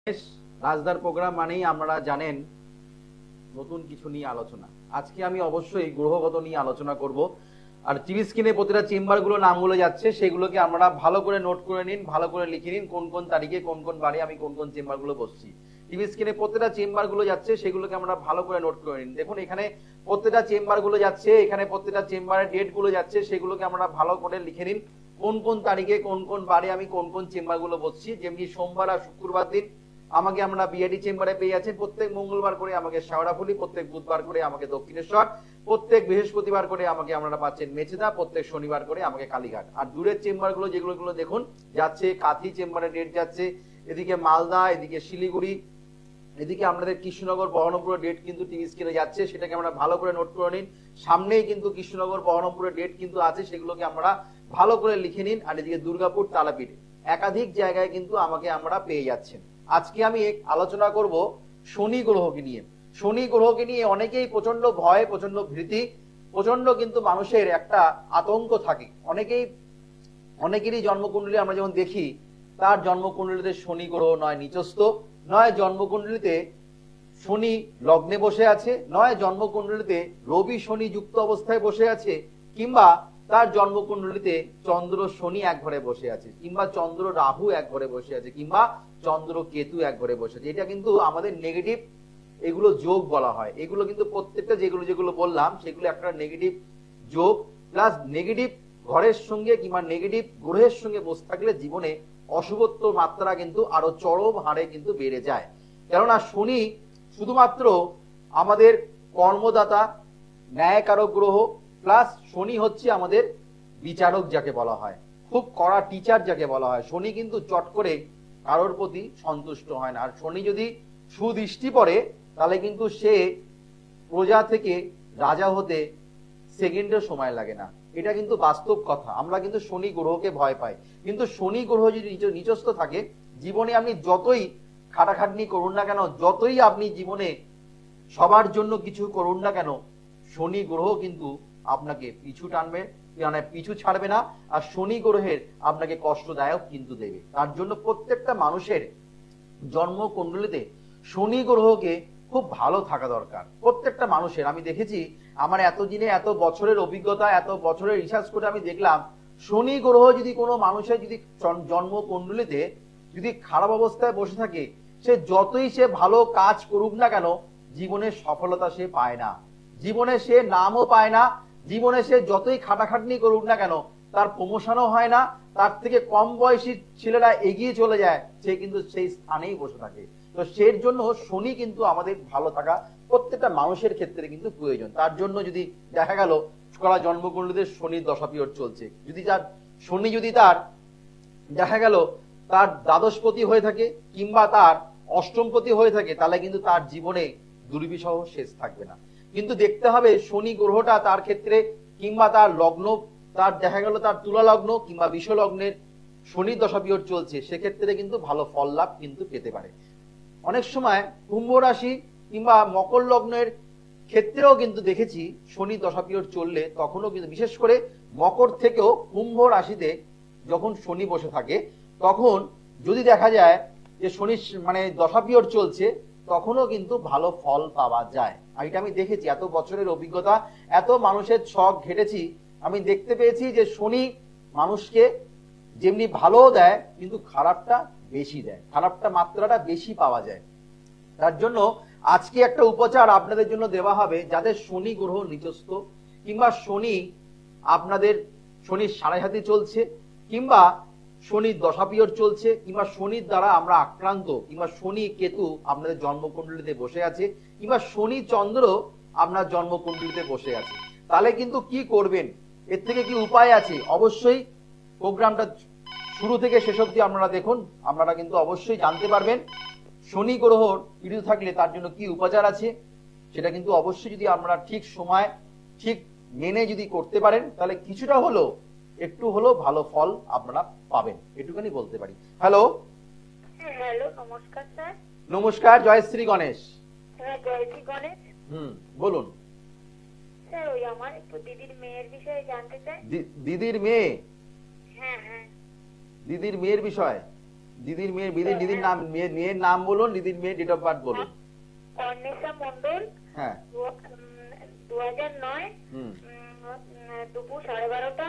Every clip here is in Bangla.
রাজদার প্রোগ্রাম মানেই আপনারা জানেন নতুন কিছু নিয়ে আলোচনা। আজকে আমি অবশ্যই গ্রহগত নিয়ে আলোচনা করব। আর টিভি স্ক্রিনে প্রতিটা চেম্বার গুলো নামগুলো যাচ্ছে, সেগুলোকে আমরা ভালো করে নোট করে নিন, ভালো করে লিখে নিন কোন কোন তারিখে কোন কোন বারে আমি কোন কোন চেম্বার গুলো বসছি। টিভি স্ক্রিনে প্রতিটা চেম্বার গুলো যাচ্ছে, সেগুলোকে আমরা ভালো করে নোট করে নিন। দেখুন এখানে প্রত্যেকটা চেম্বার গুলো যাচ্ছে, এখানে প্রত্যেকটা চেম্বারের ডেট গুলো যাচ্ছে, সেগুলোকে আমরা ভালো করে লিখে নিন কোন কোন তারিখে কোন কোন বারে আমি কোন কোন চেম্বার গুলো বসছি। যেমনি সোমবার আর শুক্রবার দিন আমাকে আমরা বিআইডি চেম্বারে পেয়ে যাচ্ছেন, প্রত্যেক মঙ্গলবার করে আমাকে শেওড়াফুলি, প্রত্যেক বুধবার করে আমাকে দক্ষিণেশ্বর, প্রত্যেক বৃহস্পতিবার করে আমাকে আপনারা পাচ্ছেন মেচেদা, প্রত্যেক শনিবার করে আমাকে কালীঘাট। আর দূরের চেম্বার গুলো যেগুলো দেখুন যাচ্ছে, কাঁথি চেম্বারে ডেট যাচ্ছে, এদিকে মালদা, এদিকে শিলিগুড়ি, এদিকে আপনাদের কৃষ্ণনগর বহরমপুরের ডেট কিন্তু টিভি স্ক্রিনে যাচ্ছে, সেটাকে আমরা ভালো করে নোট করে নিন। সামনেই কিন্তু কৃষ্ণনগর বহরমপুরের ডেট কিন্তু আছে, সেগুলোকে আমরা ভালো করে লিখে নিন। আর এদিকে দুর্গাপুর, তারাপীঠ, একাধিক জায়গায় কিন্তু আমাকে আমরা পেয়ে যাচ্ছেন। আজকে আমি আলোচনা করব শনি গ্রহকে নিয়ে। শনি গ্রহকে নিয়ে অনেকেই প্রচন্ড ভয়, প্রচন্ড ভীতি, প্রচন্ড কিন্তু মানুষের একটা আতঙ্ক থাকে। অনেকেরই জন্মকুণ্ডলী আমরা যেমন দেখি, তার জন্মকুণ্ডলীতে শনি গ্রহ নয় নিচস্থ, নয় জন্মকুণ্ডলীতে শনি লগ্নে বসে আছে, নয় জন্মকুণ্ডলীতে রবি শনি যুক্ত অবস্থায় বসে আছে, কিংবা তার জন্মকুণ্ডলীতে চন্দ্র শনি এক ঘরে বসে আছে, কিংবা চন্দ্র রাহু এক ঘরে বসে আছে, কিংবা চন্দ্র কেতু এক ঘরে বসে আছে। এটা কিন্তু আমাদের নেগেটিভ, এগুলো যোগ বলা হয়। এগুলো কিন্তু প্রত্যেকটা যেগুলো বললাম সেগুলো একটা নেগেটিভ যোগ, প্লাস নেগেটিভ ঘরের সঙ্গে কিংবা নেগেটিভ গ্রহের সঙ্গে বসে থাকলে জীবনে অশুভত্ব মাত্রা কিন্তু আরো চরম হারে কিন্তু বেড়ে যায়। কেননা শনি শুধুমাত্র আমাদের কর্মদাতা, ন্যায়কারক গ্রহ, প্লাস শনি হচ্ছে আমাদের বিচারক যাকে বলা হয়, খুব কড়া টিচার যাকে বলা হয়। শনি কিন্তু চট করে কারোর প্রতি সন্তুষ্ট হয় না। আর শনি যদি সুদৃষ্টি পড়ে তাহলে কিন্তু সে প্রজা থেকে রাজা হতে সেকেন্ডের সময় লাগে না। এটা কিন্তু বাস্তব কথা। আমরা কিন্তু শনি গ্রহকে ভয় পাই, কিন্তু শনি গ্রহ যদি নিচস্থ থাকে, জীবনে আপনি যতই খাটাখাটনি করুন না কেন, যতই আপনি জীবনে সবার জন্য কিছু করুন না কেন, শনি গ্রহ কিন্তু আপনাকে পিছু টানবে, মানে পিছু ছাড়বে না। আর শনি গ্রহের আপনাকে কষ্টদায়ক কিন্তু দেবে। তার জন্য প্রত্যেকটা মানুষের জন্ম কুণ্ডলীতে শনি গ্রহকে খুব ভালো থাকা দরকার। প্রত্যেকটা মানুষের, আমি দেখেছি আমার এতদিনে এত বছরের অভিজ্ঞতা, এত বছরের রিসার্চ করে আমি দেখলাম, শনি গ্রহ যদি কোনো মানুষের যদি জন্ম কুণ্ডলীতে যদি খারাপ অবস্থায় বসে থাকে, সে যতই সে ভালো কাজ করুক না কেন, জীবনের সফলতা সে পায় না, জীবনে সে নামও পায় না, জীবনে সে যতই খাটাখাটনি করুক না কেন তার প্রমোশনও হয় না, তার থেকে কম বয়সী ছেলেরা এগিয়ে চলে যায়, সে কিন্তু সেই স্থানেই বসে থাকে। তো সেই জন্য শনি কিন্তু আমাদের ভালো থাকা প্রত্যেকটা মানুষের ক্ষেত্রে কিন্তু প্রয়োজন। তার জন্য যদি দেখা গেল করা জন্মকুণ্ডলীতে শনির দশা পিরিয়ড চলছে, যদি তার শনি যদি তার দেখা গেল তার দ্বাদশপতি হয়ে থাকে কিংবা তার অষ্টমপতি হয়ে থাকে, তাহলে কিন্তু তার জীবনে দুর্বিষহ শেষ থাকবে না। কিন্তু দেখতে হবে শনি গ্রহটা তার ক্ষেত্রে কিংবা তার লগ্ন, তার দেখা গেল তার তুলা লগ্ন কিংবা বিষ লগ্নের শনির দশা পিরিয়ড চলছে, সেক্ষেত্রে কিন্তু ভালো ফল লাভ কিন্তু পেতে পারে। অনেক সময় কুম্ভ রাশি কিংবা মকর লগ্নের ক্ষেত্রেও কিন্তু দেখেছি শনি দশা পিরিয়ড চললে, তখনও কিন্তু বিশেষ করে মকর থেকেও কুম্ভ রাশিতে যখন শনি বসে থাকে, তখন যদি দেখা যায় যে শনি মানে দশা পিরিয়ড চলছে, তখনও কিন্তু ভালো ফল পাওয়া যায়। আর এটা আমি দেখেছি, এত বছরের অভিজ্ঞতা, এত মানুষের ছক ঘেটেছি, আমি দেখতে পেয়েছি যে শনি মানুষকে যেমনি ভালোও দেয় কিন্তু খারাপটা বেশি দেয়, খারাপটা মাত্রাটা বেশি পাওয়া যায়। তার জন্য আজকে একটা উপচার আপনাদের জন্য দেওয়া হবে, যাদের শনি গ্রহ নিচস্থ কিংবা শনি আপনাদের শনির সাড়ে হাতি চলছে, কিংবা শনির দশা পিরিয়ড চলছে, কিংবা শনির দ্বারা আমরা আক্রান্ত, কিংবা শনি কেতু আপনাদের জন্মকুণ্ডলীতে বসে আছে, কিংবা শনি চন্দ্র আপনার জন্মকুণ্ডলীতে বসে আছে, তাহলে কিন্তু কি করবেন, এর থেকে কি উপায় আছে, অবশ্যই প্রোগ্রামটা শুরু থেকে শেষ অবধি আপনারা দেখুন, আপনারা কিন্তু অবশ্যই জানতে পারবেন শনি গ্রহর পীড়িত থাকলে তার জন্য কি উপচার আছে। সেটা কিন্তু অবশ্যই যদি আপনারা ঠিক সময় ঠিক মেনে যদি করতে পারেন, তাহলে কিছুটা হলো একটু হলো ভালো ফল আপনারা পাবেন, এটুকুনি বলতে পারি। হ্যালো। হ্যালো, নমস্কার স্যার। নমস্কার, জয় শ্রী গণেশ। হ্যাঁ, জয় শ্রী গণেশ। বলুন স্যার, ওই আমার একটু দিদির মেয়ের বিষয়ে জানতে চাই। দিদির মেয়ে? হ্যাঁ হ্যাঁ। দিদির মেয়ের বিষয়? দিদির দিদির নাম, মেয়ের নাম বলুন, দিদির মেয়ের ডেট অফ বার্থ বলুন। অর্ণেশা মন্ডল। হ্যাঁ। 2009 দুপুর 12:30।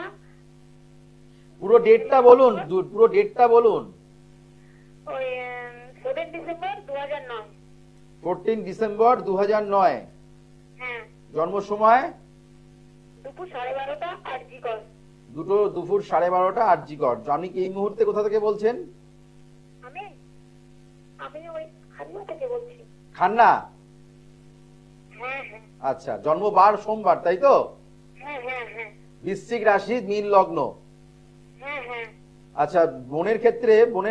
পুরো ডেটটা বলুন, পুরো ডেটটা বলুন। ওই 14 ডিসেম্বর 2009। 14 ডিসেম্বর 2009। হ্যাঁ। জন্ম সময় দুপুর 12:30 আরজিকর। দুপুর 12:30 আরজিকর। আপনি কি এই মুহূর্তে কোথা থেকে বলছেন? আমি আমি ওই খান্না থেকে বলছি। খান্না? হ্যাঁ হ্যাঁ। আচ্ছা, জন্মবার সোমবার, তাই তো? হ্যাঁ হ্যাঁ হ্যাঁ। বৃশ্চিক রাশি, মীন লগ্ন। হ্যাঁ হ্যাঁ। আচ্ছা, বোনের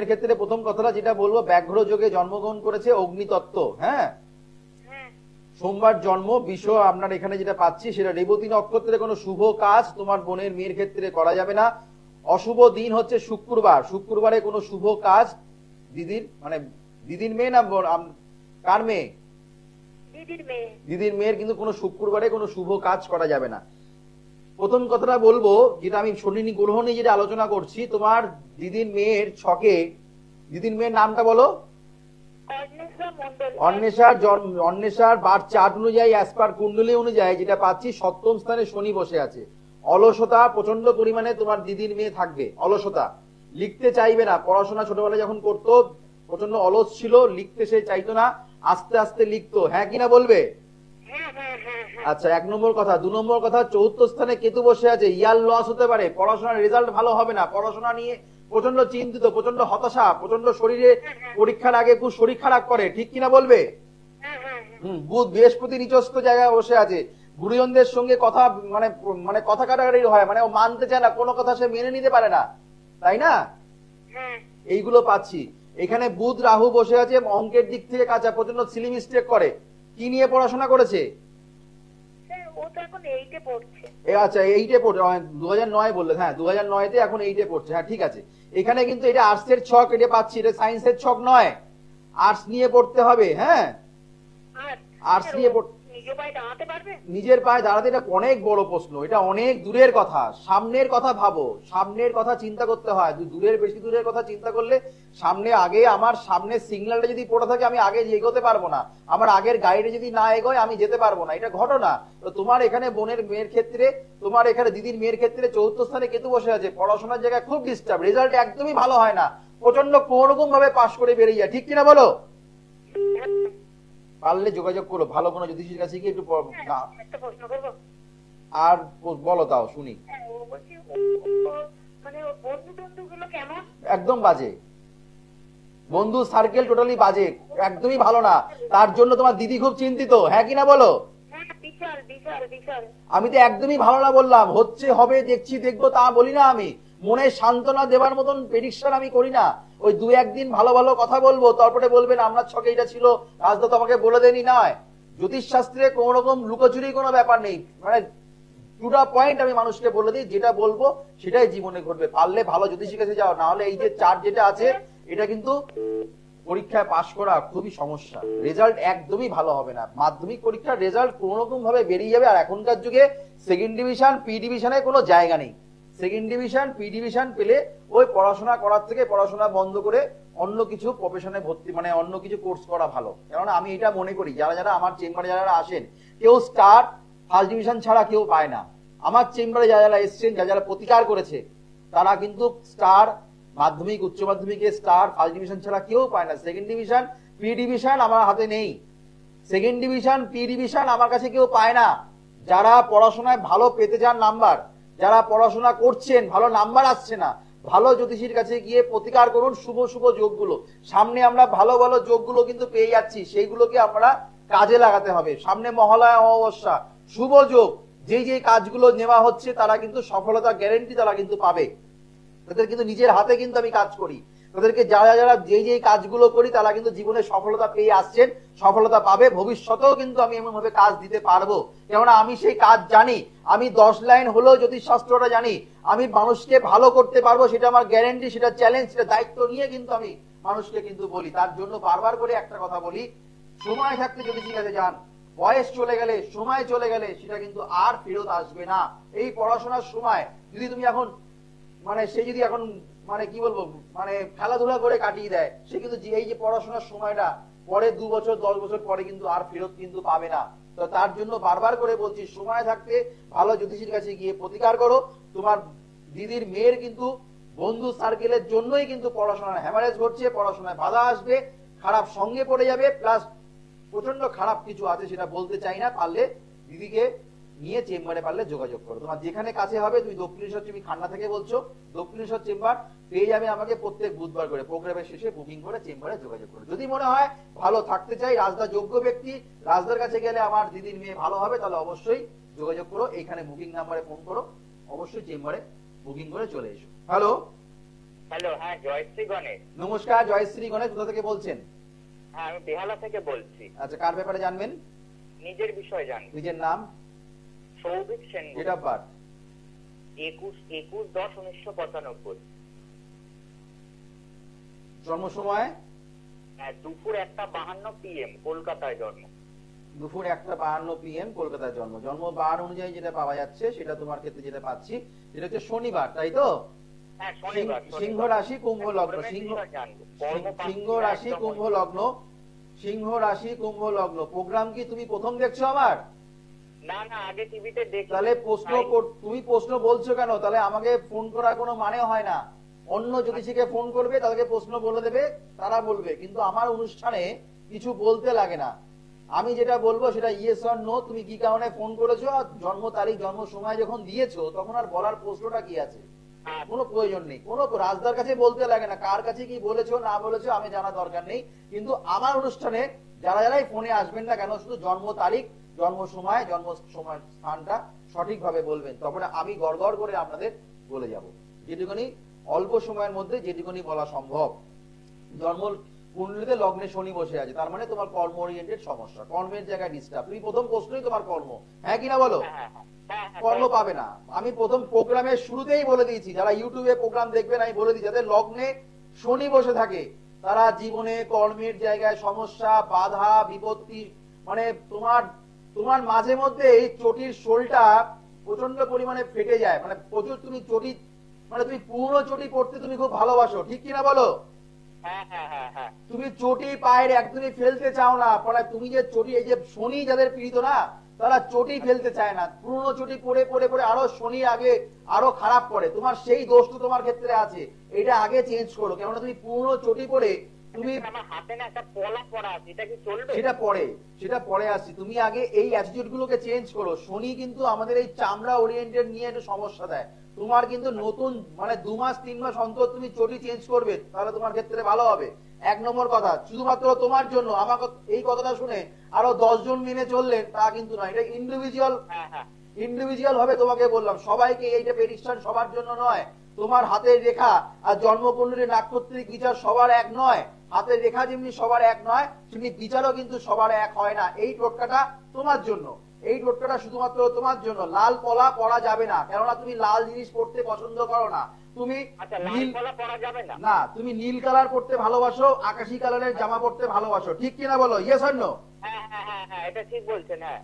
ক্ষেত্রে প্রথম কথাটা যেটা বলবো, ব্যাঘ্র যোগে জন্মগ্রহণ করেছে, অগ্নিতত্ত্ব। হ্যাঁ, হ্যাঁ। সোমবার জন্ম। বিশ্ব আপনার এখানে যেটা পাচ্ছি সেটা রেবতী নক্ষত্রে কোনো শুভ কাজ তোমার বোনের মেয়ের ক্ষেত্রে করা যাবে না। অশুভ দিন হচ্ছে শুক্রবার। শুক্রবারে কোনো শুভ কাজ দিদির মেয়ে না কার মেয়ে? দিদির মেয়ে। দিদির মেয়ের কিন্তু কোনো শুক্রবারে কোনো শুভ কাজ করা যাবে না। প্রথম কথাটা বলবো, যেটা আমি শনি গ্রহ নিয়ে যেটা আলোচনা করছি, তোমার দিদির মেয়ের ছকে, দিদির মেয়ের নামটা বলো। অন্বেষার বার চার্ট অনুযায়ী, অ্যাজ পার কুণ্ডলী অনুযায়ী যেটা পাচ্ছি, সপ্তম স্থানে শনি বসে আছে। অলসতা প্রচন্ড পরিমাণে তোমার দিদির মেয়ে থাকবে। অলসতা, লিখতে চাইবে না। পড়াশোনা ছোটবেলায় যখন করতো প্রচন্ড অলস ছিল, লিখতে সে চাইতো না, আস্তে আস্তে লিখতো। হ্যাঁ কিনা বলবে? আচ্ছা, 1 নম্বর কথা। 2 নম্বর কথা, চতুর্থ স্থানে কেতু বসে আছে। ইয়ার লস হতে পারে, পড়াশোনার রেজাল্ট ভালো হবে না, পড়াশোনা নিয়ে প্রচন্ড চিন্তিত, প্রচন্ড হতাশা, প্রচন্ড শরীরে পরীক্ষার আগে খুব শরীর খারাপ করে। ঠিক কিনা বলবে? বুধ বৃহস্পতি নিচস্থ জায়গায় বসে আছে। গুরুজনদের সঙ্গে কথা মানে কথা কাটাকাটি হয়, মানে ও মানতে চায় না, কোনো কথা সে মেনে নিতে পারে না, তাই না? এইগুলো পাচ্ছি। এখানে বুধ রাহু বসে আছে, অঙ্কের দিক থেকে কাঁচা, প্রচন্ড সিলি মিস্টেক করে। কি নিয়ে পড়াশোনা করেছে? আচ্ছা, 8-এ পড়ছে। 2009 বললে, হ্যাঁ 2009-তে, এখন 8-এ পড়ছে। হ্যাঁ ঠিক আছে। এখানে কিন্তু এটা আর্টসের ছক, এটা পাচ্ছি, এটা সায়েন্সের ছক নয়। আর্টস নিয়ে পড়তে হবে। হ্যাঁ, আর্টস নিয়ে নিজের পায়ে দাঁড়াতে, এটা অনেক বড় প্রশ্ন, এটা অনেক দূরের কথা। সামনের কথা ভাবো, সামনের কথা চিন্তা করতে হয়। বেশি দূরের কথা চিন্তা করলে আমার সামনের সিগন্যালটা যদি পড়ে থাকে, আমি আগে এগোতে পারবো না। আমার আগের গাইডে যদি না এগোয়, আমি যেতে পারবো না। এটা ঘটনা। তো তোমার এখানে বোনের মেয়ের ক্ষেত্রে, তোমার এখানে দিদির মেয়ের ক্ষেত্রে চতুর্থ স্থানে কেতু বসে আছে। পড়াশোনার জায়গায় খুব ডিস্টার্ব, রেজাল্ট একদমই ভালো হয় না, প্রচন্ড কোনরকম ভাবে পাশ করে বেরিয়ে যায়। ঠিক কিনা বলো? পারলে যোগাযোগ করো ভালো কোনো জ্যোতিষীর কাছে গিয়ে একটু। আর বলো, তাও শুনি। একদম বাজে, বন্ধু সার্কেল টোটালি বাজে, একদমই ভালো না। তার জন্য তোমার দিদি খুব চিন্তিত। হ্যাঁ কিনা বলো? আমি তো একদমই ভালো না বললাম। হচ্ছে, হবে, দেখছি, দেখবো তা বলি না। আমি মনে সান্ত্বনা দেবার মতন প্রেডিকশন আমি করি না। ওই 2-1 দিন ভালো ভালো কথা বলবো, তারপরে বলবেন আপনার ছকে এটা ছিল, রাজদা তোমাকে বলে দেনি। নয়, জ্যোতিষ শাস্ত্রে কোন রকম লুকোচুরি কোনো ব্যাপার নেই। মানে টু দা পয়েন্ট আমি মানুষকে বলে দিই, যেটা বলবো সেটাই জীবনে ঘটবে। পারলে ভালো জ্যোতিষীর কাছে যাও, না হলে এই যে চার্ট যেটা আছে, এটা কিন্তু পরীক্ষায় পাশ করা খুবই সমস্যা। রেজাল্ট একদমই ভালো হবে না। মাধ্যমিক পরীক্ষার রেজাল্ট কোন রকম ভাবে বেরিয়ে যাবে। আর এখনকার যুগে সেকেন্ড ডিভিশন, পি ডিভিশনে কোনো জায়গা নেই। সেকেন্ড ডিভিশন, পি ডিভিশন পেলে ওই পড়াশোনা করার থেকে পড়াশোনা বন্ধ করে অন্য কিছু প্রফেশনে ভর্তি, মানে অন্য কিছু কোর্স করা ভালো। কেননা আমি এটা মনে করি, যারা আমার চেম্বারে যারা আসেন, কেউ স্টার ফার্স্ট ডিভিশন ছাড়া কেউ পায় না। আমার চেম্বারে যারা এসছেন, যারা প্রতিকার করেছে, তারা কিন্তু স্টার মাধ্যমিক, উচ্চ মাধ্যমিকে স্টার ফার্স্ট ডিভিশন ছাড়া কেউ পায় না। সেকেন্ড ডিভিশন, পি ডিভিশন আমার হাতে নেই। সেকেন্ড ডিভিশন, পি ডিভিশন আমার কাছে কেউ পায় না। যারা পড়াশোনায় ভালো পেতে চান নাম্বার, যারা পড়াশোনা করছেন, ভালো নাম্বার আসছে না, ভালো জ্যোতিষীর কাছে গিয়ে প্রতিকার করুন। শুভ শুভ যোগগুলো সামনে, আমরা ভালো ভালো যোগগুলো কিন্তু পেয়ে যাচ্ছি, সেইগুলোকে আমরা কাজে লাগাতে হবে। সামনে মহালয়া, অমাবস্যা, শুভ যোগ, যে কাজগুলো নেওয়া হচ্ছে, তারা কিন্তু সফলতা গ্যারেন্টি তারা কিন্তু পাবে। তাদের কিন্তু নিজের হাতে কিন্তু আমি কাজ করি। তাদেরকে যারা যে কাজগুলো করি, তারা কিন্তু জীবনে সফলতা পেয়ে আসছেন, সফলতা পাবে। ভবিষ্যতেও কিন্তু আমি এমন ভাবে কাজ দিতে পারবো, কেননা আমি সেই কাজ জানি। আমি 10 লাইন হলেও জ্যোতিষশাস্ত্রটা জানি। আমি মানুষকে ভালো করতে পারবো, সেটা আমার গ্যারেন্টি, সেটা চ্যালেঞ্জ, সেটা দায়িত্ব নিয়ে কিন্তু আমি মানুষকে কিন্তু বলি। তার জন্য বারবার করে একটা কথা বলি, সময় থাকতে জ্যোতিষীর কাছে যান। বয়স চলে গেলে, সময় চলে গেলে, সেটা কিন্তু আর ফেরত আসবে না। এই পড়াশোনার সময় যদি তুমি এখন, মানে সে যদি এখন মানে কি বলবো, মানে খেলাধুলা করে কাটিয়ে দেয়, সে কিন্তু এই যে পড়াশোনার সময়টা পরে 2 বছর 10 বছর পরে কিন্তু আর ফেরত কিন্তু পাবে না। তো তার জন্য বারবার করে বলছি, সময় থাকতে ভালো জ্যোতিষীর কাছে গিয়ে প্রতিকার করো। তোমার দিদির মেয়ের কিন্তু বন্ধু সার্কেলের জন্যই কিন্তু পড়াশোনার হ্যামারেজ ঘটছে, পড়াশোনায় বাধা আসবে, খারাপ সঙ্গে পড়ে যাবে, প্লাস প্রচন্ড খারাপ কিছু আছে সেটা বলতে চাই না। পারলে দিদিকে নিয়ে চেম্বারে পারলে যোগাযোগ করো। তোমার যেখানে কাছে হবে, তুমি দক্ষিণেশ্বর, তুমি খান্না থেকে বলছো, দক্ষিণেশ্বর চেম্বার পেয়ে যাবে আমাকে প্রত্যেক বুধবার করে। প্রোগ্রামের শেষে বুকিং করে চেম্বারে যোগাযোগ করো। যদি মনে হয় ভালো থাকতে চাই, রাজদা যোগ্য ব্যক্তি, রাজদার কাছে গেলে আমার দিদির মেয়ে ভালো হবে, তাহলে অবশ্যই যোগাযোগ করো। এইখানে বুকিং নাম্বারে ফোন করো, অবশ্যই চেম্বারে বুকিং করে চলে এসো। হ্যালো হ্যালো, হ্যাঁ জয়শ্রী গণেশ। নমস্কার, জয়শ্রী গণেশ, কোথা থেকে বলছেন? হ্যাঁ, আমি বেহালা থেকে বলছি। আচ্ছা, কার ব্যাপারে জানবেন? নিজের বিষয় জানি। নিজের নাম, Souvik Sen, date of birth? 21/10/1995। জন্ম সময়? দুপুর 1:52 PM, কলকাতায় জন্ম। দুপুর 1:52 PM কলকাতায় জন্ম। জন্ম বার অনুযায়ী যেটা পাওয়া যাচ্ছে, সেটা তোমার ক্ষেত্রে যেটা পাচ্ছি, সেটা হচ্ছে শনিবার, তাই তো? হ্যাঁ, শনিবার। সিংহ রাশি কুম্ভ লগ্ন, সিংহ রাশি কুম্ভ লগ্ন, সিংহ রাশি কুম্ভ লগ্ন। প্রোগ্রাম কি তুমি প্রথম দেখছো আমার? না না, আগে টিভিতে দেখি। তাহলে তুমি প্রশ্ন বলছো কেন? তাহলে আমাকে ফোন করার কোনো মানে হয় না। অন্য জ্যোতিষীকে ফোন করবে, তাদেরকে প্রশ্ন বলে দেবে, তারা বলবে, কিন্তু আমার অনুষ্ঠানে কিছু বলতে লাগে না। আমি যেটা বলবো সেটা ইয়েস অর নো, তুমি কি কারণে ফোন করেছো, আর জন্ম তারিখ জন্ম সময় যখন দিয়েছো, তখন আর বলার প্রশ্নটা কি আছে? কোনো প্রয়োজন নেই, কোনো রাজদার কাছে বলতে লাগে না। কার কাছে কি বলেছো না বলেছো আমি জানা দরকার নেই। কিন্তু আমার অনুষ্ঠানে যারা যারাই ফোনে আসবেন না কেন, শুধু জন্ম তারিখ, জন্ম সময় স্থানটা সঠিকভাবে বলবেন, তখন আমি গড়গড় করে আপনাদের বলে যাব, যেটুকুনি অল্প সময়ের মধ্যে যেটুকুনি বলা সম্ভব। জন্ম কুণ্ডলিতে লগ্নে শনি বসে আছে, তার মানে তোমার কর্ম ওরিয়েন্টেড সমস্যা, কর্মের জায়গায় ডিস্টার্ব। তুমি প্রথম প্রশ্নই তোমার কর্ম, হ্যাঁ কিনা বলো? কর্ম পাবে না। আমি প্রথম প্রোগ্রামের শুরুতেই বলে দিয়েছি, যারা ইউটিউবে প্রোগ্রাম দেখবেন আমি বলে দিই, যাদের লগ্নে শনি বসে থাকে তারা জীবনে কর্মের জায়গায় সমস্যা, বাধা, বিপত্তি, মানে তোমার মাঝে মধ্যে এই চটির শোলটা প্রচন্ড পরিমাণে ফেটে যায়, মানে প্রচুর তুমি চটি, মানে তুমি পুরনো চটি পড়তে তুমি খুব ভালোবাসো, ঠিক কিনা বলো? তুমি চটি পায়ের একদমই ফেলতে চাও না, পরে তুমি যে চটি, এই যে শনি যাদের পীড়িত না, তারা চটি ফেলতে চায় না, পুরনো চটি পরে পরে পরে আরো শনি আগে আরো খারাপ পড়ে। তোমার সেই দোষটা তোমার ক্ষেত্রে আছে, এটা আগে চেঞ্জ করো। কেননা তুমি পুরনো চটি পরে তুমি সেটা পরে আসছি, তুমি আগে এই অ্যাটিটিউড গুলোকে চেঞ্জ করো। শনি কিন্তু আমাদের এই চামড়া ওরিয়েন্টেড নিয়ে একটু সমস্যা দেয়। তোমার কিন্তু নতুন, মানে 2 মাস 3 মাস অন্তর তুমি চটি চেঞ্জ করবে, তাহলে তোমার ক্ষেত্রে ভালো হবে। 1 নম্বর কথা, শুধুমাত্র তোমার জন্য আমাকে এই কথাটা শুনে আরো 10 জন মেনে চললেন তা কিন্তু নয়, এটা ইন্ডিভিজুয়াল ভাবে তোমাকে বললাম। সবাইকে এইটা প্রেডিকশন সবার জন্য নয়। তোমার হাতের রেখা আর জন্মকুণ্ডলীর নাক্ষত্রিক বিচার সবার এক নয়, হাতের রেখা যেমনি সবার এক নয়, তেমনি বিচারও কিন্তু সবার এক হয় না। এই টোটকাটা তোমার জন্য, এই টোটকাটা শুধুমাত্র তোমার জন্য। লাল পলা পরা যাবে না, কেননা তুমি লাল জিনিস পড়তে পছন্দ করো না। তুমি না, তুমি নীল কালার পড়তে ভালোবাসো, আকাশি কালারের জামা পড়তে ভালোবাসো, ঠিক কিনা বলো? Yes or no? হ্যাঁ, এটা ঠিক বলছেন। হ্যাঁ,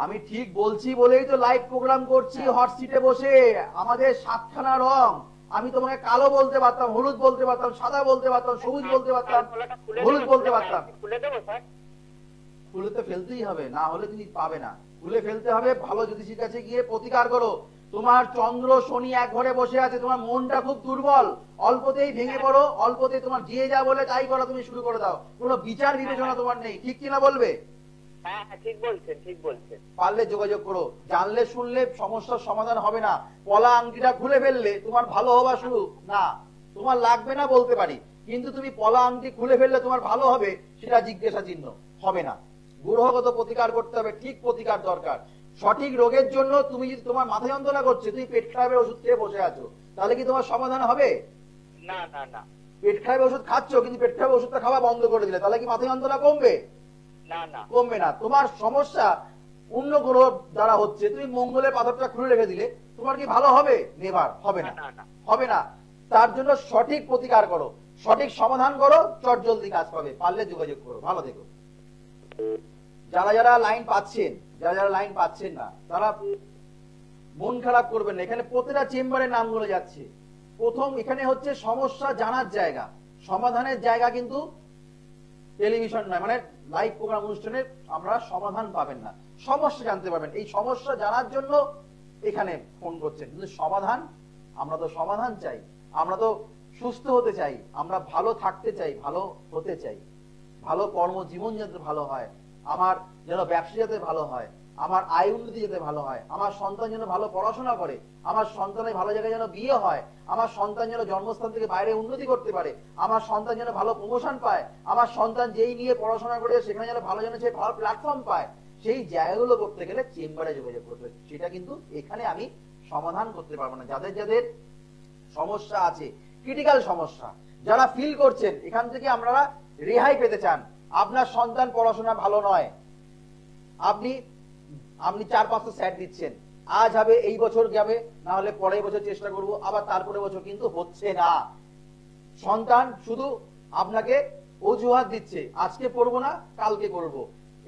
আমি ঠিক বলছি বলেই তো লাইভ প্রোগ্রাম করছি হট সিটে বসে। আমাদের 7খানা রং, আমি তোমাকে কালো বলতে পারতাম, হলুদ বলতে পারতাম, সাদা বলতে পারতাম, সবুজ বলতে পারতাম, হলুদ বলতে পারতাম। খুলে দেবো স্যার? খুলে তো ফেলতেই হবে, না হলে তুমি পাবে না। খুলে ফেলতে হবে, ভালো জ্যোতিষীর কাছে গিয়ে প্রতিকার করো। তোমার চন্দ্র শনি এক ঘরে বসে আছে, তোমার মনটা খুব দুর্বল, অল্পতেই ভেঙে পড়ো, অল্পতেই তোমার যে যা বলে তাই করা তুমি শুরু করে দাও, কোনো বিচার বিবেচনা তোমার নেই, ঠিক কিনা বলবে? হ্যাঁ, ঠিক বলছেন। পারলে যোগাযোগ করো। জানলে শুনলে সমস্যার সমাধান হবে না। পলা আংটিটা খুলে ফেললে তোমার ভালো হওয়া শুরু না, তোমার লাগবে না বলতে পারি, কিন্তু তুমি পলা আংটি খুলে ফেললে তোমার ভালো হবে, সেটা জিজ্ঞাসা চিহ্ন হবে না। গ্রহগত প্রতিকার করতে হবে, ঠিক প্রতিকার দরকার। সঠিক রোগের জন্য তুমি যদি, তোমার মাথা যন্ত্রণা করছে, তুমি পেট খারাপের ওষুধ খেয়ে বসে আছো, তাহলে কি তোমার সমাধান হবে? না। পেট খারাপের ওষুধ খাচ্ছ, কিন্তু পেট খারাপের ওষুধটা খাওয়া বন্ধ করে দিলে, তাহলে কি মাথা যন্ত্রণা কমবে? না, কমবে না। তোমার সমস্যা অন্য গ্রহ দ্বারা হচ্ছে, তুমি মঙ্গলের পাথরটা খুলে রেখে দিলে তোমার কি ভালো হবে? নেভার হবে না, হবে না। তার জন্য সঠিক প্রতিকার করো, সঠিক সমাধান করো, চট জলদি কাজ পাবে। পারলে যোগাযোগ করো। ভালো থেকো। যারা যারা লাইন পাচ্ছেন না, তারা মন খারাপ করবেন না। এখানে প্রতিটা চেম্বারের নামগুলো যাচ্ছে, প্রথম এখানে হচ্ছে সমস্যা জানার জায়গা, সমাধানের জায়গা কিন্তু টেলিভিশন নয়, মানে লাইভ প্রোগ্রাম অনুষ্ঠানে আমরা সমাধান পাবেন না, সমস্যা জানতে পারবেন। এই সমস্যা জানার জন্য এখানে ফোন করছেন, কিন্তু সমাধান, আমরা তো সমাধান চাই, আমরা তো সুস্থ হতে চাই, আমরা ভালো থাকতে চাই, ভালো হতে চাই, ভালো কর্মজীবন যাতে ভালো হয়, আমার যেন ব্যবসা যাতে ভালো হয়, আমার আয় উন্নতি যাতে ভালো হয়, আমার সন্তান যেন ভালো পড়াশোনা করে, আমার সন্তানের ভালো জায়গায় যেন বিয়ে হয়, আমার সন্তান যেন জন্মস্থান থেকে বাইরে উন্নতি করতে পারে, আমার সন্তান যেন ভালো প্রমোশন পায়, আমার সন্তান যেই নিয়ে পড়াশোনা করে সেখানে যেন ভালো যেন সে ভালো প্ল্যাটফর্ম পায়, সেই জায়গাগুলো করতে গেলে চেম্বারে যোগাযোগ করতে হবে। সেটা কিন্তু এখানে আমি সমাধান করতে পারবো না। যাদের যাদের সমস্যা আছে, ক্রিটিক্যাল সমস্যা, যারা ফিল করছেন এখান থেকে আপনারা রেহাই পেতে চান, আপনার সন্তান পড়াশোনা ভালো নয়, আপনি 4-5টা স্যাট দিচ্ছেন, আজ হবে, এই বছর যাবে, না হলে পরের বছর চেষ্টা করব, আবার তারপরে বছর, কিন্তু হচ্ছে না, সন্তান শুধু আপনাকে অজুহাত দিচ্ছে, আজকে পড়বো না, কালকে করব,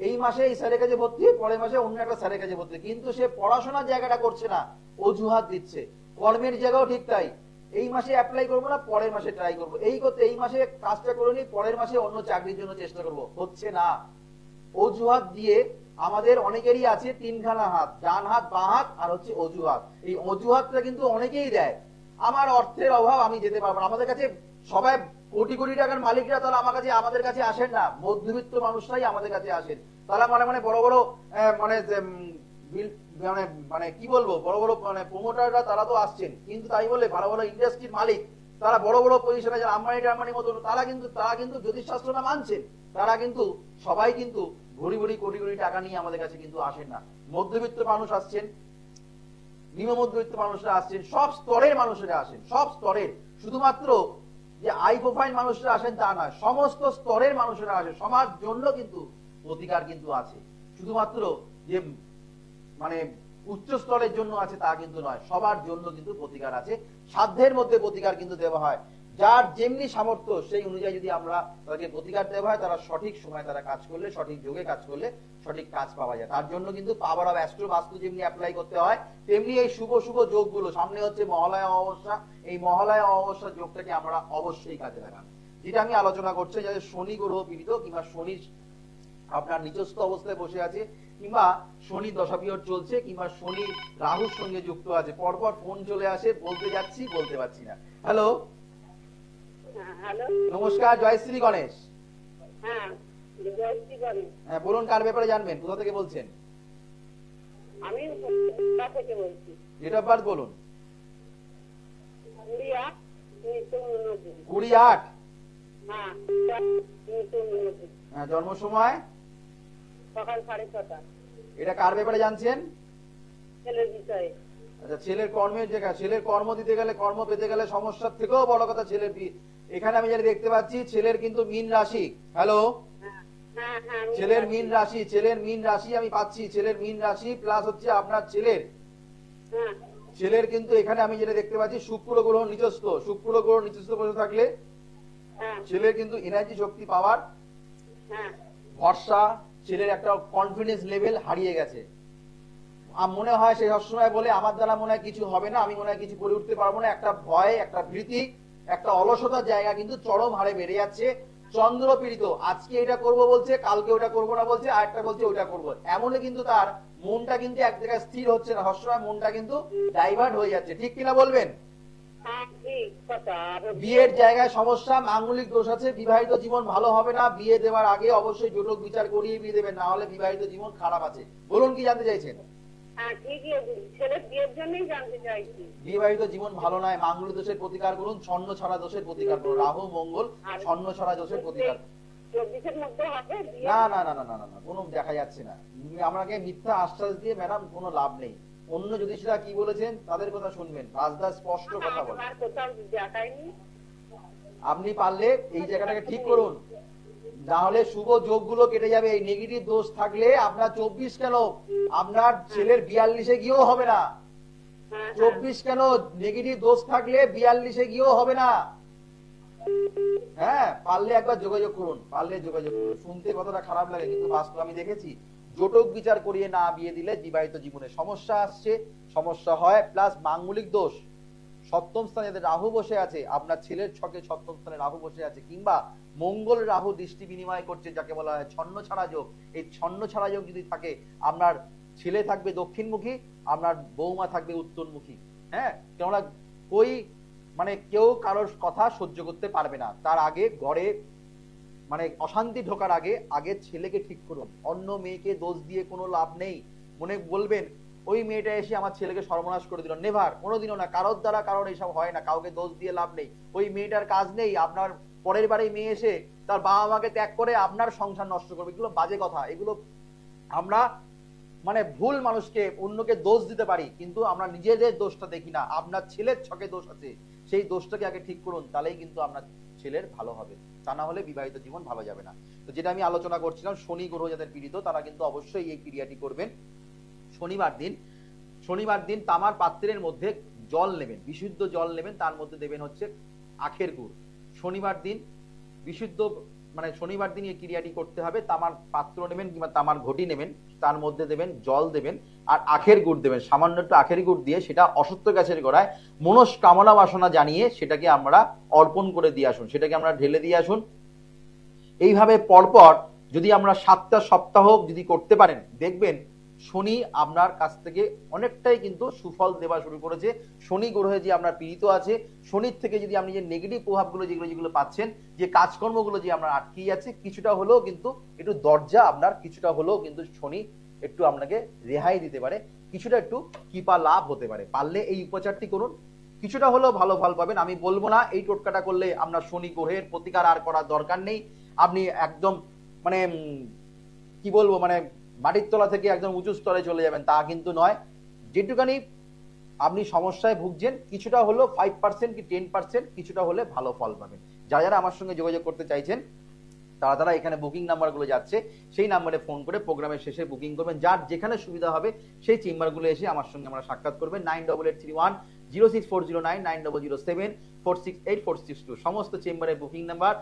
এই মাসে এই স্যারের কাছে ভর্তি, পরের মাসে অন্য একটা স্যারের কাছে ভর্তি, কিন্তু সে পড়াশোনার জায়গাটা করছে না, অজুহাত দিচ্ছে। কর্মের জায়গাও ঠিক তাই, এই মাসে অ্যাপ্লাই করবো না, পরের মাসে ট্রাই করবো, এই করতে এই মাসে কাজটা করে নি, পরের মাসে অন্য চাকরির জন্য চেষ্টা করব, হচ্ছে না। অজুহাত দিয়ে আমাদের অনেকেরই আছে তিনখানা হাত, ডান হাত, বাঁ হাত, আর হচ্ছে অজুহাত। এই অজুহাতটা কিন্তু অনেকেই দেয়, আমার অর্থের অভাব, আমি যেতে পারবো না। আমাদের কাছে সবাই কোটি কোটি টাকার মালিকরা তারা আমাদের কাছে আসেন না, মধ্যবিত্ত মানুষরাই আমাদের কাছে আসেন। তারা মানে বড় বড় মানে মানে মানে কি বলবো, বড় বড় মানে প্রমোটাররা তারা তো আসছেন, কিন্তু তাই বলে ভালো ভালো ইন্ডাস্ট্রির মালিক, তারা বড় বড় পজিশনে যারা আম্বানির মতো, তারা কিন্তু জ্যোতিষশাস্ত্রটা মানছেন, তারা কিন্তু সবাই কিন্তু ভরি ভরি কোটি কোটি টাকা নিয়ে আমাদের কাছে কিন্তু আসেন না। মধ্যবিত্ত মানুষ আসছেন, নিম্ন মধ্যবিত্ত মানুষরা আসছেন, সব স্তরের মানুষেরা আসেন, সব স্তরের, শুধুমাত্র যে হাই প্রোফাইল মানুষরা আসেন তা নয়, সমস্ত স্তরের মানুষেরা আসে, সমাজ জন্য কিন্তু প্রতিকার কিন্তু আছে, শুধুমাত্র যে মানে উচ্চ স্তরের জন্য আছে তা কিন্তু নয়, সবার জন্য কিন্তু প্রতিকার আছে, সাধ্যের মধ্যে প্রতিকার কিন্তু দেওয়া হয়, যার যেমনি সামর্থ্য সেই অনুযায়ী যদি আমরা তাদেরকে প্রতিকার দেওয়া হয়, তারা সঠিক সময় তারা কাজ করলে, সঠিক যোগে কাজ করলে সঠিক কাজ পাওয়া যায়। তার জন্য কিন্তু পাওয়ার অফ অ্যাস্ট্রো বাস্তু যেমনি অ্যাপ্লাই করতে হয়, তেমনি এই শুভ শুভ যোগগুলো, সামনে হচ্ছে মহালয়া অমাবস্যা, এই মহালয়া অমাবস্যা যোগটাকে আমরা অবশ্যই কাজে লাগান। যেটা আমি আলোচনা করছি, যাদের শনি গ্রহ পীড়িত, কিংবা শনি আপনার নিচস্থ অবস্থায় বসে আছে, কিংবা শনি দশা পিরিয়ড চলছে, কিংবা শনি রাহুর সঙ্গে যুক্ত আছে, পরপর ফোন চলে আসে, বলতে যাচ্ছি বলতে পারছি না। হ্যালো, হ্যালো, নমস্কার, জয়শ্রী গণেশ। হ্যাঁ জয়শ্রী গণেশ। হ্যাঁ বলুন, কার ব্যাপারে জানবেন, কোথা থেকে বলছেন? আমি কোথা থেকে বলছি? ডেট অফ বার্থ বলুন। 28/1989। 28। হ্যাঁ 1989। হ্যাঁ, জন্ম সময়? সকাল 6:30। এটা কার ব্যাপারে জানছেন? ছেলের বিষয়ে। আচ্ছা, ছেলের কর্মের জায়গা, ছেলের কর্ম দিতে গেলে, কর্ম পেতে গেলে সমস্যার থেকেও বড় কথা ছেলের এখানে আমি যেটা দেখতে পাচ্ছি, ছেলের কিন্তু মীন রাশি। হ্যালো, হ্যাঁ হ্যাঁ ছেলের মীন রাশি, ছেলের মীন রাশি আমি পাচ্ছি, ছেলের মীন রাশি প্লাস হচ্ছে আপনার হ্যাঁ ছেলের কিন্তু এখানে আমি যেটা দেখতে পাচ্ছি, শুক্র গ্রহ নিচস্থ, শুক্র গ্রহ নিচস্থ বসে থাকলে হ্যাঁ ছেলের কিন্তু এনার্জি, শক্তি, পাওয়ার, হ্যাঁ ভরসা, ছেলের একটা কনফিডেন্স লেভেল হারিয়ে গেছে। মনে হয় সে সবসময় বলে আমার দ্বারা মনে হয় কিছু হবে না, আমি মনে হয় কিছু করে উঠতে পারবো না, একটা ভয়, একটা ভীতি, একটা অলসতার জায়গা কিন্তু চরম হারে বেড়ে যাচ্ছে। চন্দ্র পীড়িত, আজকে এটা করব বলছে, কালকে ওটা করবো না বলছে, আর একটা বলছে ওটা করবো, এমনই কিন্তু তার মনটা কিন্তু এক জায়গায় স্থির হচ্ছে না, সবসময় মনটা কিন্তু ডাইভার্ট হয়ে যাচ্ছে, ঠিক কিনা বলবেন? হ্যাঁ ঠিক কথা। বিয়ের জায়গায় সমস্যা, মাঙ্গলিক দোষ আছে, বিবাহিত জীবন ভালো হবে না, বিয়ে দেওয়ার আগে অবশ্যই জটক বিচার করিয়ে বিয়ে দেবেন, না হলে বিবাহিত জীবন খারাপ আছে। বলুন, কি জানতে চাইছেন? হ্যাঁ ঠিকই, ছেলের বিয়ের জন্যই জানতে চাইছি। বিবাহিত জীবন ভালো নয়, মাঙ্গলিক দোষের প্রতিকার করুন, ছন্ন ছড়া দোষের প্রতিকার করুন, রাহু মঙ্গল ছন্ন ছড়া দোষের প্রতিকার। 24-এর মধ্যে হবে বিয়ে? না না না না না না, কোনো দেখা যাচ্ছে না, আমাকে মিথ্যা আশ্বাস দিয়ে ম্যাডাম কোনো লাভ নেই। অন্য জ্যোতিষীরা কি বলেছেন তাদের কথা শুনবেন, রাজদা স্পষ্ট কথা বলেন। আর কোথাও দেখায়নি। আপনি পারলে এই জায়গাটাকে ঠিক করুন, না হলে শুভ যোগগুলো কেটে যাবে। এই নেগেটিভ দোষ থাকলে আপনার 24 কেন, আপনার ছেলের 42-এ গিয়েও হবে না। 24 কেন, নেগেটিভ দোষ থাকলে 42-এ গিয়েও হবে না। হ্যাঁ, পারলে একবার যোগাযোগ করুন, পারলে যোগাযোগ করুন। শুনতে কতটা খারাপ লাগে, কিন্তু বাস্তব আমি দেখেছি, জটক বিচার করিয়ে না বিয়ে দিলে বিবাহিত জীবনে সমস্যা আসছে, সমস্যা হয়, প্লাস মাঙ্গলিক দোষ, সপ্তম স্থানে যাদের রাহু বসে আছে, আপনার ছেলের ছকে সপ্তম স্থানে রাহু বসে আছে, কিংবা মঙ্গল রাহু দৃষ্টি বিনিময় করছে, যাকে বলা হয় ছন্ন ছাড়া যোগ, এই ছন্ন ছাড়া যোগ যদি থাকে, আপনার ছেলে থাকবে দক্ষিণমুখী, আপনার বৌমা থাকবে উত্তরমুখী। হ্যাঁ, কেননা কই মানে কেউ কারোর কথা সহ্য করতে পারবে না। তার আগে ঘরে মানে অশান্তি ঢোকার আগে আগে ছেলেকে ঠিক করুন। অন্য মেয়েকে দোষ দিয়ে কোনো লাভ নেই। মনে বলবেন ওই মেয়েটা এসে আমার ছেলেকে সর্বনাশ করে দিল, নেভার, কোনোদিনও না। কারোর দ্বারা কারোর এইসব হয় না, কাউকে দোষ দিয়ে লাভ নেই। ওই মেয়েটার কাজ নেই আপনার পরের বাড়ি মেয়ে এসে তার বাবা মাকে ত্যাগ করে আপনার সংসার নষ্ট করবে। এগুলো বাজে কথা। এগুলো আমরা মানে ভুল মানুষকে অন্যকে দোষ দিতে পারি, কিন্তু আমরা নিজেদের দোষটা দেখি না। আপনার ছেলের ছকে দোষ আছে, সেই দোষটাকে আগে ঠিক করুন, তাহলেই কিন্তু আপনার ছেলের ভালো হবে। তা না হলে বিবাহিত জীবন ভালো যাবে না। তো যেটা আমি আলোচনা করছিলাম, শনি গ্রহ যাদের পীড়িত তারা কিন্তু অবশ্যই এই ক্রিয়াটি করবেন। শনিবার দিন তামার পাত্রের মধ্যে জল নেবেন, বিশুদ্ধ জল নেবেন, তার মধ্যে দেবেন হচ্ছে আখের গুড়। শনিবার দিন বিশুদ্ধ মানে শনিবার দিন এই ক্রিয়াটি করতে হবে। তামার পাত্র নেবেন কিংবা তামার ঘটি নেবেন, তার মধ্যে দেবেন জল দেবেন আর আখের গুড় দেবেন। সামান্য একটু আখের গুড় দিয়ে সেটা অশ্বত্থ গাছের গোড়ায় মনস্কামনা বাসনা জানিয়ে সেটাকে আমরা অর্পণ করে দিয়ে আসুন, সেটাকে আমরা ঢেলে দিয়ে আসুন। এইভাবে পরপর যদি আমরা 7টা সপ্তাহ যদি করতে পারেন, দেখবেন শনি আপনার কাছ থেকে অনেকটাই কিন্তু সুফল দেওয়া শুরু করেছে। শনি গ্রহে যে আপনার পীড়িত আছে, শনির থেকে যদি আপনি যে নেগেটিভ প্রভাবগুলো যেগুলো পাচ্ছেন, যে কাজকর্মগুলো যে আপনার আটকে যাচ্ছে, কিছুটা হলেও কিন্তু একটু দরজা আপনার কিছুটা হলেও কিন্তু শনি একটু আপনাকে রেহাই দিতে পারে, কিছুটা একটু কৃপা লাভ হতে পারে। পারলে এই উপচারটি করুন, কিছুটা হলেও ভালো ফল পাবেন। আমি বলবো না এই টোটকাটা করলে আপনার শনি গ্রহের প্রতিকার আর করার দরকার নেই, আপনি একদম মানে কি বলবো মানে মাটির তলা থেকে একদম উঁচু স্তরে চলে যাবেন, তা কিন্তু নয়। যেটুকানি আপনি সমস্যায় ভুগছেন, কিছুটা হলো 5% কি 10% কিছুটা হলে ভালো ফল পাবেন। যারা আমার সঙ্গে যোগাযোগ করতে চাইছেন তারা এখানে বুকিং নাম্বারগুলো যাচ্ছে, সেই নাম্বারে ফোন করে প্রোগ্রামের শেষে বুকিং করবেন। যার যেখানে সুবিধা হবে সেই চেম্বারগুলো এসে আমার সঙ্গে আমরা সাক্ষাৎ করবেন। 9881064009, 9007468462 সমস্ত চেম্বারে বুকিং নাম্বার।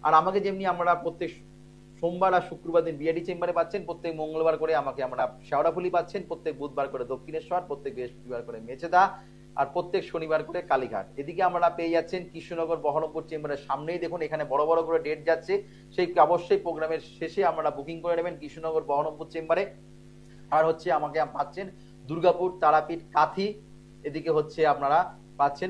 আর আমাকে যেমনি আমরা প্রত্যেক সোমবার আর শুক্রবার দিন বিআরডি চেম্বারে পাচ্ছেন, প্রত্যেক মঙ্গলবার করে আমাকে আমরা শেওড়াফুলি পাচ্ছেন, প্রত্যেক বুধবার করে দক্ষিণেশ্বর, প্রত্যেক বৃহস্পতিবার করে মেচেদা, আর প্রত্যেক শনিবার করে কালীঘাট। এদিকে আমরা পেয়ে যাচ্ছেন কৃষ্ণনগর বহরমপুর চেম্বারের সামনেই, দেখুন এখানে বড় বড় করে ডেট যাচ্ছে, সেই অবশ্যই প্রোগ্রামের শেষে আমরা বুকিং করে নেবেন কৃষ্ণনগর বহরমপুর চেম্বারে। আর হচ্ছে আমাকে পাচ্ছেন দুর্গাপুর, তারাপীঠ, কাথি, এদিকে হচ্ছে আপনারা পাচ্ছেন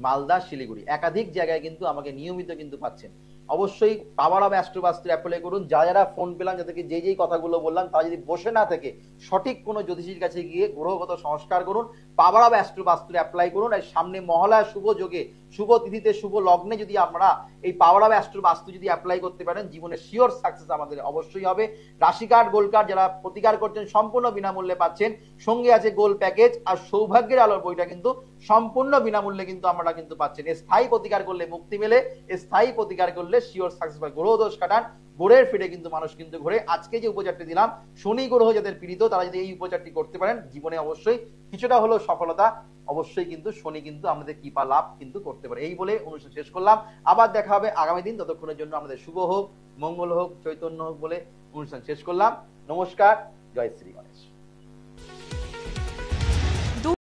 মালদা, শিলিগুড়ি, একাধিক জায়গায় কিন্তু আমাকে নিয়মিত কিন্তু পাচ্ছেন। অবশ্যই পাওয়ার অফ অ্যাস্ট্রো বাস্তু অ্যাপ্লাই করুন। যারা ফোন পেলাম, যাদেরকে যেই কথাগুলো বললাম, তারা যদি বসে না থেকে সঠিক কোনো জ্যোতিষীর কাছে গিয়ে গ্রহগত সংস্কার করুন, পাওয়ার অফ অ্যাস্ট্রো বাস্তু অ্যাপ্লাই করুন। আর সামনে মহালয়া শুভ যোগে, শুভ তিথিতে, শুভ লগ্নে যদি আপনারা এই পাওয়ার অফ অ্যাস্ট্রো বাস্তু যদি অ্যাপ্লাই করতে পারেন, জীবনে শিওর সাকসেস আমাদের অবশ্যই হবে। রাশি কার্ড, গোল্ড কার্ড যারা প্রতিকার করছেন সম্পূর্ণ বিনামূল্যে পাচ্ছেন, সঙ্গে আছে গোল্ড প্যাকেজ, আর সৌভাগ্যের আলোর বইটা কিন্তু সম্পূর্ণ বিনামূল্যে কিন্তু আমরা কিন্তু পাচ্ছেন। স্থায়ী প্রতিকার করলে মুক্তি মেলে, স্থায়ী প্রতিকার করলে শিওর সাকসেস হয়। গ্রহ দোষ কাটান, গোড়ের ফিরে কিন্তু মানুষ কিন্তু ঘোরে। আজকে যে উপচারটি দিলাম, শনি গ্রহ যাদের পীড়িত তারা যদি এই উপচারটি করতে পারেন, জীবনে অবশ্যই কিছুটা হলেও সফলতা অবশ্যই কিন্তু শনি কিন্তু আমাদের কৃপা লাভ কিন্তু করতে পারে। এই বলে অনুষ্ঠান শেষ করলাম। আবার দেখা হবে আগামী দিন, ততক্ষণের জন্য আমাদের শুভ হোক, মঙ্গল হোক, চৈতন্য হোক বলে অনুষ্ঠান শেষ করলাম। নমস্কার, জয় শ্রী গণেশ।